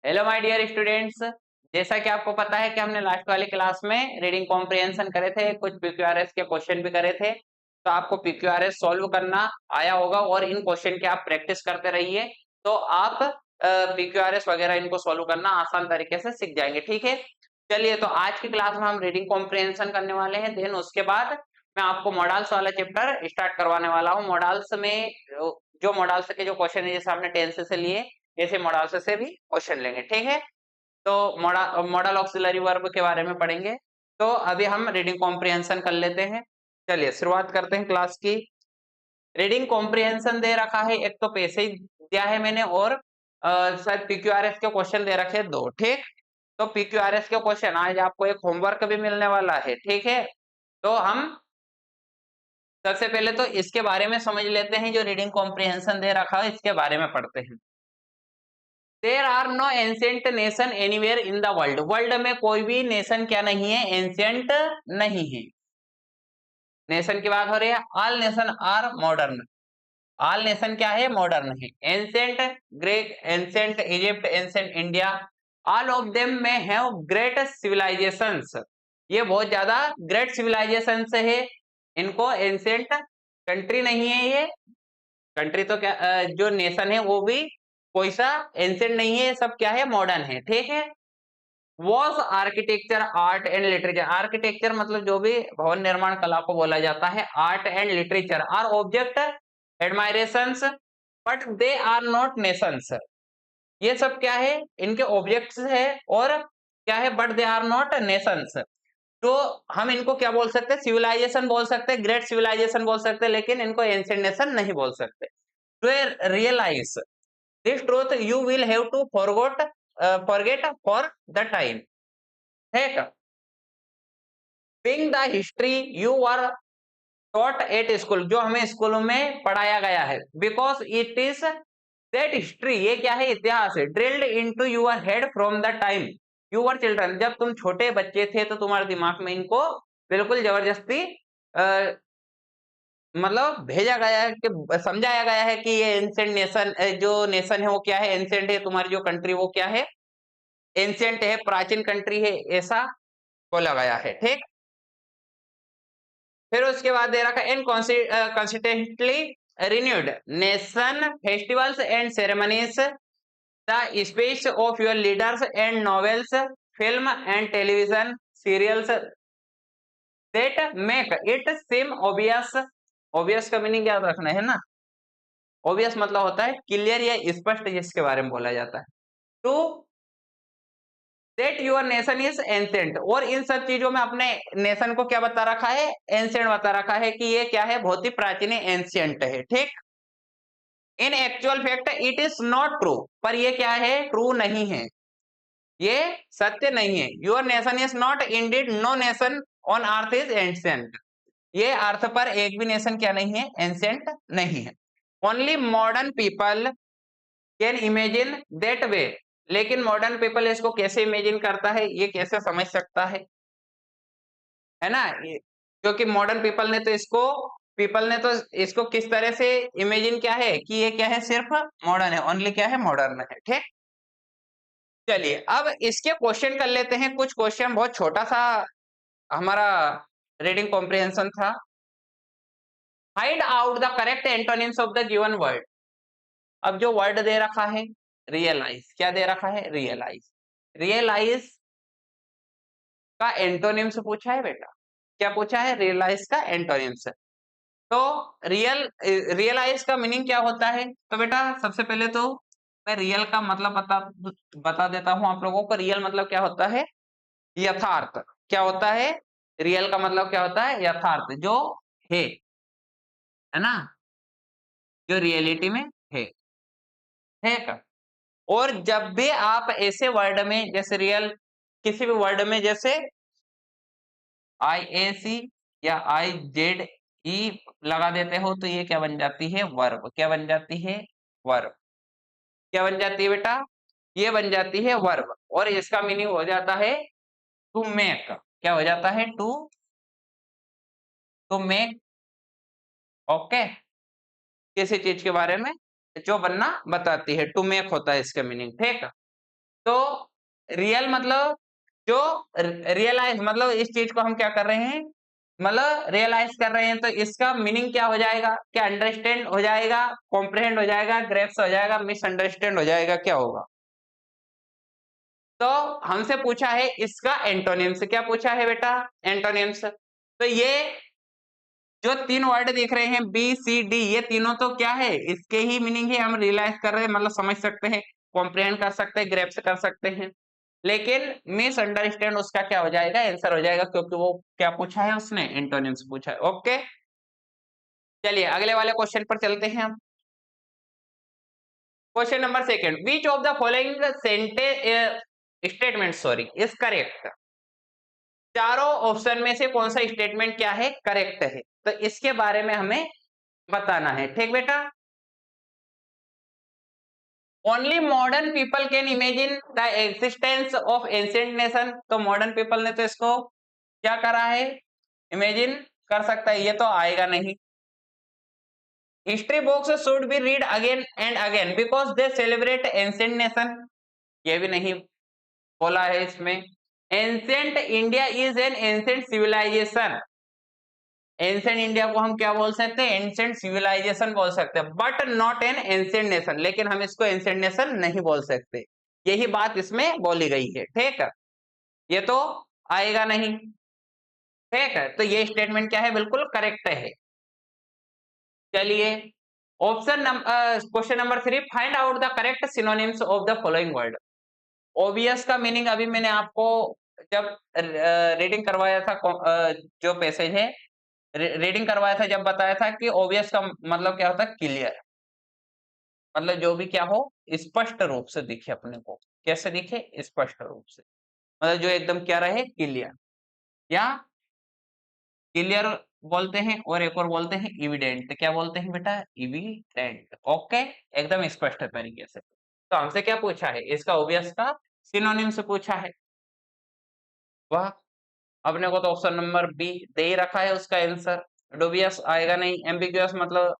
Hello my dear students. जैसा कि आपको पता है कि हमने लास्ट वाली क्लास में रीडिंग कॉम्प्रिहेंशन करे थे, कुछ पीक्यूआरएस के क्वेश्चन भी करे थे। तो आपको पीक्यूआरएस सॉल्व करना आया होगा और इन क्वेश्चन की आप प्रैक्टिस करते रहिए, तो आप पीक्यूआरएस वगैरह इनको सॉल्व करना आसान तरीके से सीख जाएंगे। ठीक है, चलिए तो आज की क्लास में हम रीडिंग कॉम्प्रिहेंशन करने वाले हैं। देन उसके बाद मैं आपको मॉडल्स वाला चैप्टर स्टार्ट करवाने वाला हूँ। मॉडल्स में जो मॉडल्स के जो क्वेश्चन है, जैसे आपने टेंस से लिए, ऐसे मॉडल से भी क्वेश्चन लेंगे। ठीक है, तो मॉडल ऑक्सिलरी वर्ब के बारे में पढ़ेंगे। तो अभी हम रीडिंग कॉम्प्रिहेंशन कर लेते हैं। चलिए शुरुआत करते हैं क्लास की। रीडिंग कॉम्प्रिहेंशन दे रखा है, एक तो पैसे ही दिया है मैंने, और शायद पीक्यूआरएस के क्वेश्चन दे रखे हैं दो। ठीक, तो पीक्यूआरएस के क्वेश्चन आज आपको एक होमवर्क भी मिलने वाला है। ठीक है, तो हम सबसे पहले तो इसके बारे में समझ लेते हैं। जो रीडिंग कॉम्प्रिहेंशन दे रखा है इसके बारे में पढ़ते हैं। There are no ancient nation anywhere in the world. World में कोई भी नेशन क्या नहीं है, एंशियंट नहीं है। नेशन की बात हो रही है। All nation are modern. All nation क्या है, मॉडर्न है। Ancient Greek, ancient Egypt, ancient India, all of them में हैव ग्रेट सिविलाइजेशंस। ये बहुत ज्यादा ग्रेट सिविलाइजेशन है। इनको एंशियंट कंट्री नहीं है ये। कंट्री तो क्या, जो नेशन है वो भी कोई सा एंशियंट नहीं है, सब क्या है, मॉडर्न है। ठीक है, was architecture art and literature. Architecture मतलब जो भी भवन निर्माण कला को बोला जाता है। Art and literature are object admirations but they are not nations. ये सब क्या है, इनके ऑब्जेक्ट्स है, और क्या है, but they are not nations. तो हम इनको क्या बोल सकते हैं, सिविलाइजेशन बोल सकते हैं, ग्रेट सिविलाइजेशन बोल सकते हैं, लेकिन इनको एंशिएंट नेशन नहीं बोल सकते। To realize this truth you will have to forget for the time. ठीक, being the history you are taught at school, जो हमें स्कूलों में पढ़ाया गया है। Because it is that history, ये क्या है, इतिहास है। Drilled into your head from the time you were children. जब तुम छोटे बच्चे थे तो तुम्हारे दिमाग में इनको बिल्कुल जबरदस्ती मतलब भेजा गया है, कि समझाया गया है कि ये एंशिएंट नेशन, जो नेशन है वो क्या है, एंशिएंट है। तुम्हारी जो कंट्री वो क्या है, एंशिएंट है, प्राचीन कंट्री है, ऐसा बोला गया है। ठीक, फिर उसके बाद दे रखा in consistently renewed nation festivals and ceremonies the speech of your leaders and novels film and television serials that make it seem obvious. Obvious का मीनिंग याद रखना है ना। ऑब्वियस मतलब होता है क्लियर या स्पष्ट, जिसके बारे में बोला जाता है। To that your nation is ancient, और इन सब चीजों में अपने नेशन को क्या बता रखा है, एंशिएंट बता रखा है, कि ये क्या है, बहुत ही प्राचीन है, एंशिएंट है। ठीक, इन actual fact it is not true, पर ये क्या है, ट्रू नहीं है, ये सत्य नहीं है। Your nation is not indeed, no nation on earth is ancient. ये अर्थ पर एक भी नेशन क्या नहीं है, एंशिएंट नहीं है। Only modern people can imagine that way, लेकिन मॉडर्न पीपल इसको कैसे इमेजिन करता है, ये कैसे समझ सकता है ना। क्योंकि मॉडर्न पीपल ने तो इसको किस तरह से इमेजिन किया है, कि ये क्या है, सिर्फ मॉडर्न है, ओनली क्या है, मॉडर्न है। ठीक, चलिए अब इसके क्वेश्चन कर लेते हैं। कुछ क्वेश्चन, बहुत छोटा सा हमारा रीडिंग कॉम्प्रिहेंशन था। Find out the correct antonyms of the given word. अब जो वर्ड दे रखा है रियलाइज, क्या दे रखा है, रियलाइज। रियलाइज का एंटोनिम्स पूछा है बेटा। क्या पूछा है, रियलाइज का एंटोनिम्स। तो रियलाइज का मीनिंग क्या होता है, तो बेटा सबसे पहले तो मैं रियल का मतलब बता देता हूं आप लोगों को। रियल मतलब क्या होता है, यथार्थ। क्या होता है, रियल का मतलब क्या होता है, यथार्थ, जो है ना, जो रियलिटी में है। ठीक, और जब भी आप ऐसे वर्ड में, जैसे रियल, किसी भी वर्ड में जैसे IAC या IZE लगा देते हो, तो ये क्या बन जाती है, वर्ब। क्या बन जाती है, वर्ब। क्या बन जाती है बेटा, ये बन जाती है वर्ब। और इसका मीनिंग हो जाता है टू मेक। क्या हो जाता है, टू मेक। ओके, किसी चीज के बारे में जो बनना बताती है, टू मेक होता है इसका मीनिंग। ठीक, तो रियल मतलब जो रियलाइज मतलब इस चीज को हम क्या कर रहे हैं, मतलब रियलाइज कर रहे हैं, तो इसका मीनिंग क्या हो जाएगा, क्या अंडरस्टैंड हो जाएगा, कॉम्प्रहेंड हो जाएगा, ग्रेप्स हो जाएगा, मिसअंडरस्टैंड हो जाएगा, क्या होगा? तो हमसे पूछा है इसका एंटोनिम्स, क्या पूछा है बेटा? एंटोनिम्स। तो ये जो तीन वर्ड दिख रहे हैं बी सी डी, ये तीनों तो क्या है, इसके ही मीनिंग है, हम रियलाइज कर रहे हैं, मतलब समझ सकते हैं, कॉम्प्रिहेंड कर सकते हैं, ग्रेप्स कर सकते हैं। लेकिन मिसअंडरस्टैंड उसका क्या हो जाएगा, आंसर हो जाएगा, क्योंकि वो क्या पूछा है उसने, एंटोनिम्स पूछा है। ओके, चलिए अगले वाले क्वेश्चन पर चलते हैं हम। Question number second, which of the following sentence statement sorry is correct? चारों ऑप्शन में से कौन सा स्टेटमेंट क्या है, करेक्ट है, तो इसके बारे में हमें बताना है। ठीक बेटा, only modern people can imagine the existence of ancient nation, तो मॉडर्न पीपल ने तो इसको क्या करा है, इमेजिन कर सकता है, ये तो आएगा नहीं। History books should be read again and again because they celebrate ancient nation, ये भी नहीं बोला है इसमें। Ancient India is an ancient civilization, ancient India को हम क्या बोल सकते हैं, एंशिएंट सिविलाइजेशन बोल सकते हैं, but not an ancient nation, लेकिन हम इसको एंशिएंट नेशन नहीं बोल सकते, यही बात इसमें बोली गई है। ठीक है, ये तो आएगा नहीं। ठीक है, तो ये स्टेटमेंट क्या है, बिल्कुल करेक्ट है। चलिए option number question number 3, find out the correct synonyms of the following word. Obvious का मीनिंग अभी मैंने आपको जब रीडिंग करवाया था, जो पैसेज है रीडिंग करवाया था, जब बताया था कि ओबियस का मतलब क्या होता है, क्लियर, मतलब जो भी क्या हो स्पष्ट रूप से दिखे अपने को, कैसे दिखे, स्पष्ट रूप से, मतलब जो एकदम क्या रहे, क्लियर, या क्लियर बोलते हैं, और एक और बोलते हैं इविडेंट, क्या बोलते हैं बेटा, इविडेंट। ओके, एकदम स्पष्ट तरीके से। तो हमसे क्या पूछा है, इसका ओबियस का सिनोनिम से पूछा है। वाह, अपने को तो ऑप्शन नंबर बी दे ही रखा है उसका आंसर, डुबियस आएगा नहीं, एम्बिग्यूअस मतलब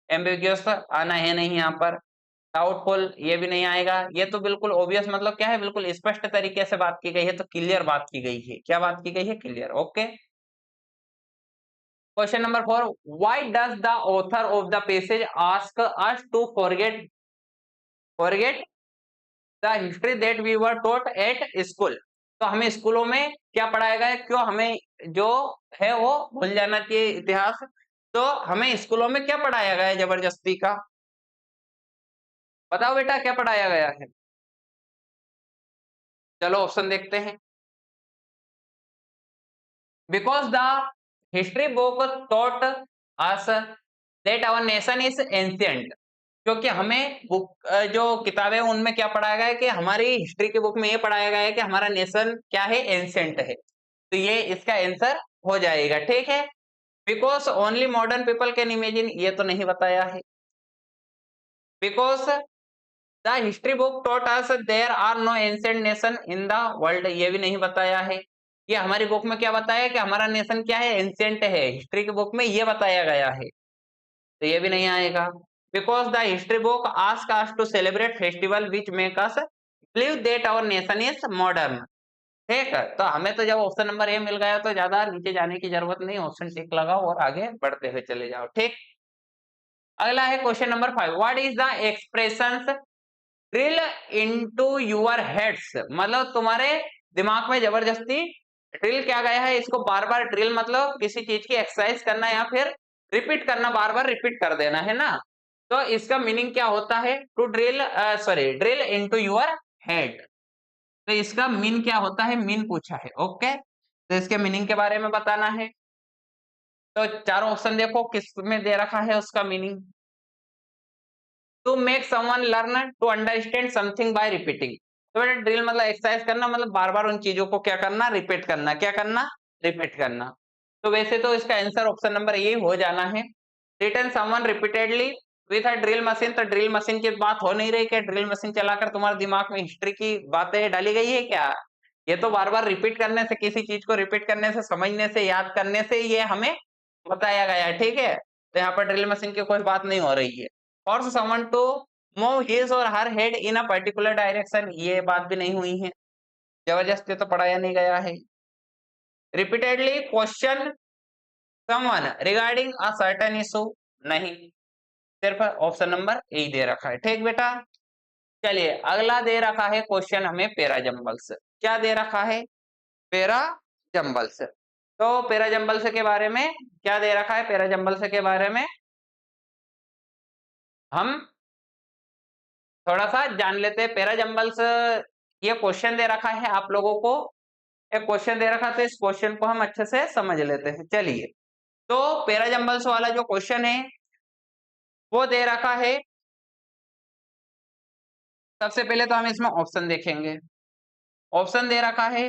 एम्बिग्यूअस आना है नहीं यहाँ पर, डाउटफुल ये भी नहीं आएगा, ये तो बिल्कुल ओबियस मतलब क्या है, बिल्कुल स्पष्ट तरीके से बात की गई है, तो क्लियर बात की गई है, क्या बात की गई है, clear. Okay, question number 4, why does the author of the passage ask us to forget the history that we were taught at school? तो हमें स्कूलों में क्या पढ़ाया गया है, क्यों हमें जो है वो भूल जाना चाहिए इतिहास, तो हमें स्कूलों में क्या पढ़ाया गया है जबरदस्ती का, बताओ बेटा क्या पढ़ाया गया है? चलो ऑप्शन देखते हैं। Because the history book taught us that our nation is ancient, क्योंकि हमें बुक जो किताबें उनमें क्या पढ़ाया गया है, कि हमारी हिस्ट्री की बुक में ये पढ़ाया गया है कि हमारा नेशन क्या है, एंशिएंट है, तो ये इसका आंसर हो जाएगा। ठीक है, because only modern people can imagine, ये तो नहीं बताया है। Because the history book taught us there are no ancient nation in the world, ये भी नहीं बताया है। ये हमारी बुक में क्या बताया है कि हमारा नेशन क्या है, एंशिएंट है, हिस्ट्री की बुक में ये बताया गया है, तो ये भी नहीं आएगा। Because the history book ask us to celebrate festival which make us believe that our nation is modern. ठीक है, तो हमें तो जब ऑप्शन नंबर ए मिल गया तो ज्यादा नीचे जाने की जरूरत नहीं, ऑप्शन टिक लगाओ और आगे बढ़ते हुए चले जाओ। ठीक, अगला है question number 5, what is the expressions drill into your heads, मतलब तुम्हारे दिमाग में जबरदस्ती ड्रिल किया गया है, इसको बार बार ड्रिल मतलब किसी चीज की एक्सरसाइज करना या फिर रिपीट करना, बार बार रिपीट कर देना है ना, तो इसका मीनिंग क्या होता है, to drill sorry drill into your head, तो इसका मीन क्या होता है, मीन पूछा है। ओके, तो इसके मीनिंग के बारे में बताना है, तो चारों ऑप्शन देखो किस में दे रखा है उसका meaning. To make someone learn to understand something by repeating, तो बेटा ड्रिल मतलब एक्सरसाइज करना, मतलब बार बार उन चीजों को क्या करना, रिपीट करना, क्या करना, रिपीट करना, तो वैसे तो इसका आंसर ऑप्शन नंबर ये हो जाना है, return someone repeatedly with a drill machine, तो ड्रिल मशीन की बात हो नहीं रही, क्या ड्रिल मशीन चलाकर तुम्हारे दिमाग में हिस्ट्री की बातें डाली गई है क्या, ये तो बार बार रिपीट करने से, किसी चीज को रिपीट करने से, समझने से, याद करने से ये हमें बताया गया है। ठीक है, तो यहाँ पर ड्रिल मशीन की कोई बात नहीं हो रही है। Force someone to move his और her head in a particular direction, ये बात भी नहीं हुई है, जबरदस्ती तो पढ़ाया नहीं गया है। Repeatedly question someone regarding a certain issue, नहीं, सिर्फ ऑप्शन नंबर ए दे रखा है। ठीक बेटा, चलिए अगला दे रखा है क्वेश्चन हमें पैरा जंबल्स। क्या दे रखा है? Para jumbles. तो पैरा जंबल्स के बारे में क्या दे रखा है? पैरा जंबल्स के बारे में हम थोड़ा सा जान लेते हैं। पैरा जंबल्स, ये क्वेश्चन दे रखा है आप लोगों को, एक क्वेश्चन दे रखा, तो इस क्वेश्चन को हम अच्छे से समझ लेते हैं। चलिए, तो पैरा जंबल्स वाला जो क्वेश्चन है वो दे रखा है। सबसे पहले तो हम इसमें ऑप्शन देखेंगे। ऑप्शन दे रखा है,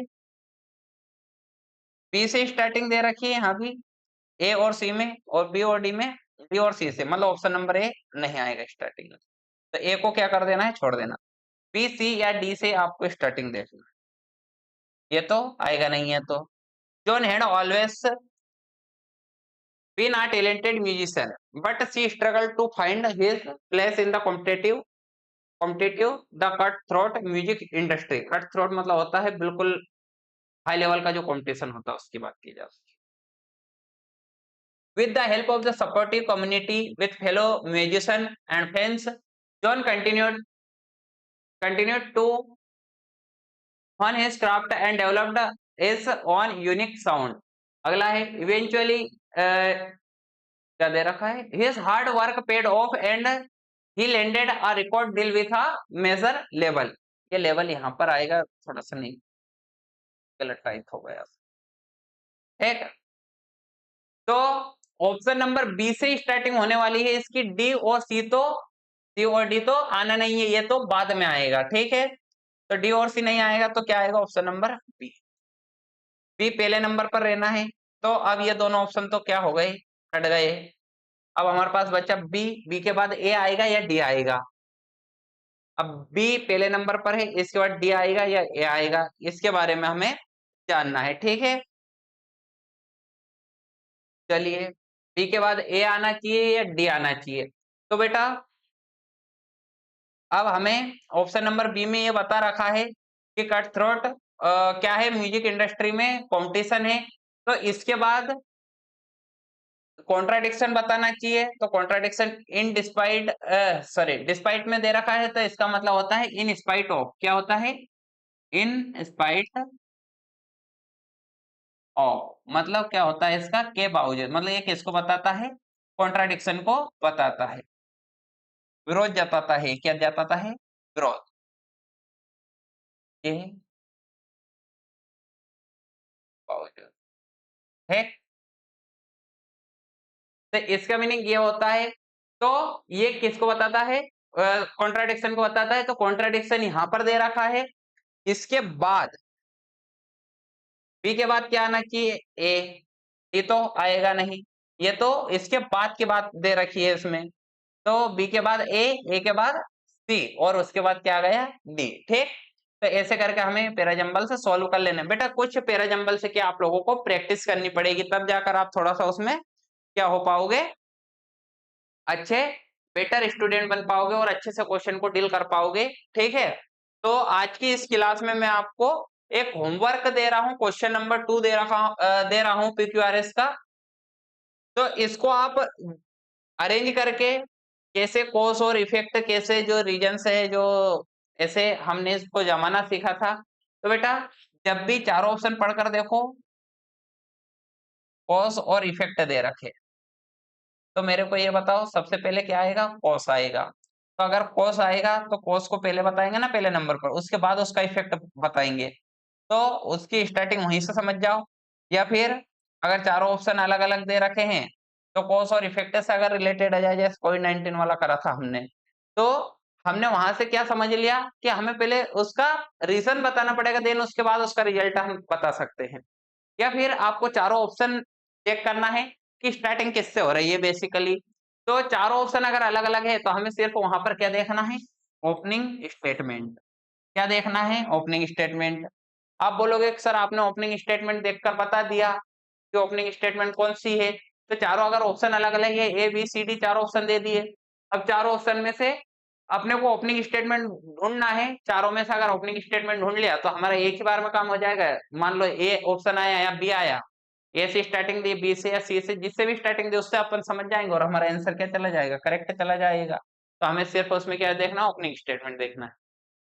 बी से स्टार्टिंग दे रखी है यहाँ भी, ए और सी में, और बी और डी में, बी और सी से, मतलब ऑप्शन नंबर ए नहीं आएगा स्टार्टिंग में, तो ए को क्या कर देना है? छोड़ देना। बी सी या डी से आपको स्टार्टिंग देखना, ये तो आएगा नहीं है। तो John had always been a talented musician but she struggle to find his place in the competitive the cut throat music industry. Cut throat मतलब होता है बिल्कुल हाई लेवल का जो कंपटीशन होता है, उसकी बात की जाती है। With the help of the supportive community with fellow musicians and fans, John continued to hone his craft and developed his own unique sound. अगला है eventually, क्या दे रखा है? His hard work paid off and he landed a record deal with a major label. ये level यहाँ पर आएगा, थोड़ा सा नहीं गलत टाइप हो गया, ठीक। तो ऑप्शन नंबर बी से स्टार्टिंग होने वाली है इसकी, डी और सी तो, सी और डी तो आना नहीं है, ये तो बाद में आएगा, ठीक है। तो डी और सी नहीं आएगा, तो क्या आएगा? Option number B. बी पहले नंबर पर रहना है। तो अब ये दोनों ऑप्शन तो क्या हो गए? कट गए। अब हमारे पास बचा बी। बी के बाद ए आएगा या डी आएगा? अब बी पहले नंबर पर है, इसके बाद डी आएगा या ए आएगा, इसके बारे में हमें जानना है, ठीक है। चलिए, बी के बाद ए आना चाहिए या डी आना चाहिए? तो बेटा अब हमें ऑप्शन नंबर बी में ये बता रखा है कि कट थ्रोट क्या है? म्यूजिक इंडस्ट्री में कंपटीशन है, तो इसके बाद कॉन्ट्राडिक्शन बताना चाहिए। तो कॉन्ट्राडिक्शन इन डिस्पाइट, सॉरी डिस्पाइट में दे रखा है, तो इसका मतलब होता है इन स्पाइट ऑफ। क्या होता है? इन स्पाइट ऑफ, मतलब क्या होता है इसका? के बावजूद, मतलब ये किसको बताता है? कॉन्ट्राडिक्शन को बताता है, विरोध जताता है। क्या जताता है? विरोध। ये बावजूद है, तो इसका मीनिंग ये होता है। तो ये किसको बताता है? कॉन्ट्राडिक्शन को बताता है। तो कॉन्ट्राडिक्शन यहां पर दे रखा है। इसके बाद बी के बाद क्या आना चाहिए? ए। ये तो आएगा नहीं, ये तो इसके बाद की बात दे रखी है इसमें। तो बी के बाद ए के बाद सी, और उसके बाद क्या आ गया? डी, ठीक। तो ऐसे करके हमें पैराजंबल से सॉल्व कर लेना है। बेटा कुछ पैराजंबल से क्या आप लोगों को प्रैक्टिस करनी पड़ेगी, तब जाकर आप थोड़ा सा उसमें क्या हो पाओगे? अच्छे बेटर स्टूडेंट बन पाओगे और अच्छे से क्वेश्चन को डील कर पाओगे, ठीक है। तो आज की इस क्लास में मैं आपको एक होमवर्क दे रहा हूं, क्वेश्चन नंबर 2 दे रहा हूं पीक्यूआरएस का। तो इसको आप अरेंज करके कैसे कॉज और इफेक्ट, कैसे जो रीजंस है, जो ऐसे हमने इसको जमाना सीखा था। तो बेटा जब भी चारों ऑप्शन पढ़कर देखो, कॉज और इफेक्ट दे रखे, तो मेरे को ये बताओ सबसे पहले क्या आएगा? कॉस आएगा। तो अगर कॉस आएगा तो कॉस को पहले बताएंगे ना पहले नंबर पर, उसके बाद उसका इफेक्ट बताएंगे, तो उसकी स्टार्टिंग वहीं से समझ जाओ। या फिर अगर चारों ऑप्शन अलग अलग दे रखे हैं, तो कॉस और इफेक्ट से अगर रिलेटेड आ जाए, जैसे कोविड-19 वाला करा था हमने, तो हमने वहां से क्या समझ लिया कि हमें पहले उसका रीजन बताना पड़ेगा, देन उसके बाद उसका रिजल्ट हम बता सकते हैं। या फिर आपको चारों ऑप्शन चेक करना है कि स्टार्टिंग किससे हो रही है बेसिकली। तो चारों ऑप्शन अगर अलग अलग है, तो हमें सिर्फ वहां पर क्या देखना है? Opening statement. क्या देखना है? Opening statement. आप बोलोगे कि सर आपने ओपनिंग स्टेटमेंट देखकर बता दिया कि ओपनिंग स्टेटमेंट कौन सी है। तो चारों अगर ऑप्शन अलग अलग है, ए बी सी डी चारों ऑप्शन दे दिए, अब चारों ऑप्शन में से अपने को ओपनिंग स्टेटमेंट ढूंढना है, चारों में से अगर ओपनिंग स्टेटमेंट ढूंढ लिया तो हमारा एक ही बार में काम हो जाएगा। मान लो ए ऑप्शन आया या बी आया, ए से स्टार्टिंग दी, बी से या सी से, जिससे भी स्टार्टिंग दी उससे अपन समझ जाएंगे और हमारा आंसर क्या चला जाएगा, करेक्ट चला जाएगा। तो हमें सिर्फ उसमें क्या देखना, ओपनिंग स्टेटमेंट देखना है।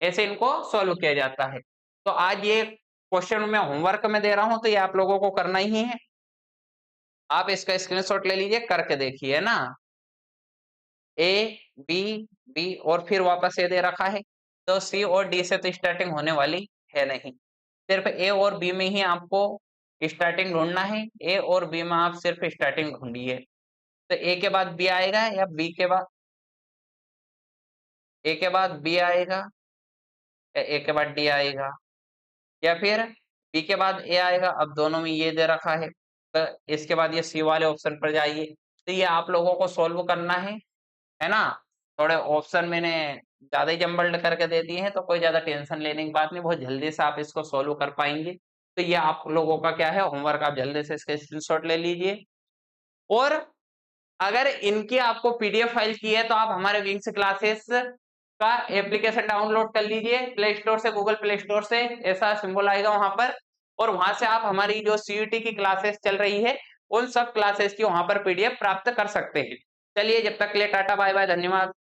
ऐसे इनको सॉल्व किया जाता है। तो आज ये क्वेश्चन मैं होमवर्क में दे रहा हूं, तो ये आप लोगों को करना ही है। आप इसका स्क्रीनशॉट ले लीजिए, करके देखिए ना। ए बी बी और फिर वापस ए दे रखा है, तो सी और डी से तो स्टार्टिंग होने वाली है नहीं। सिर्फ ए और बी में ही आपको स्टार्टिंग ढूंढना है। ए और बी में आप सिर्फ स्टार्टिंग ढूंढिए। तो ए के बाद बी आएगा या बी के बाद ए के बाद बी आएगा या ए के बाद डी आएगा, या फिर बी के बाद ए आएगा। अब दोनों में ये दे रखा है, तो इसके बाद ये सी वाले ऑप्शन पर जाइए। तो ये आप लोगों को सॉल्व करना है ना। थोड़े ऑप्शन मैंने ज्यादा ही जम्बल्ड करके दे दिए हैं, तो कोई ज्यादा टेंशन लेने की बात नहीं, बहुत जल्दी से आप इसको सॉल्व कर पाएंगे। तो ये आप लोगों का क्या है, होमवर्क। आप जल्दी से इसका स्क्रीनशॉट ले लीजिए। और अगर इनकी आपको पीडीएफ फाइल की है, तो आप हमारे विंग्स क्लासेस का एप्लीकेशन डाउनलोड कर लीजिए प्ले स्टोर से, गूगल प्ले स्टोर से, ऐसा सिंबल आएगा वहां पर। और वहां से आप हमारी जो सीयूटी की क्लासेस चल रही है, उन सब क्लासेस की वहां पर पीडीएफ प्राप्त कर सकते हैं। चलिए, जब तक के लिए टाटा बाय बाय, धन्यवाद।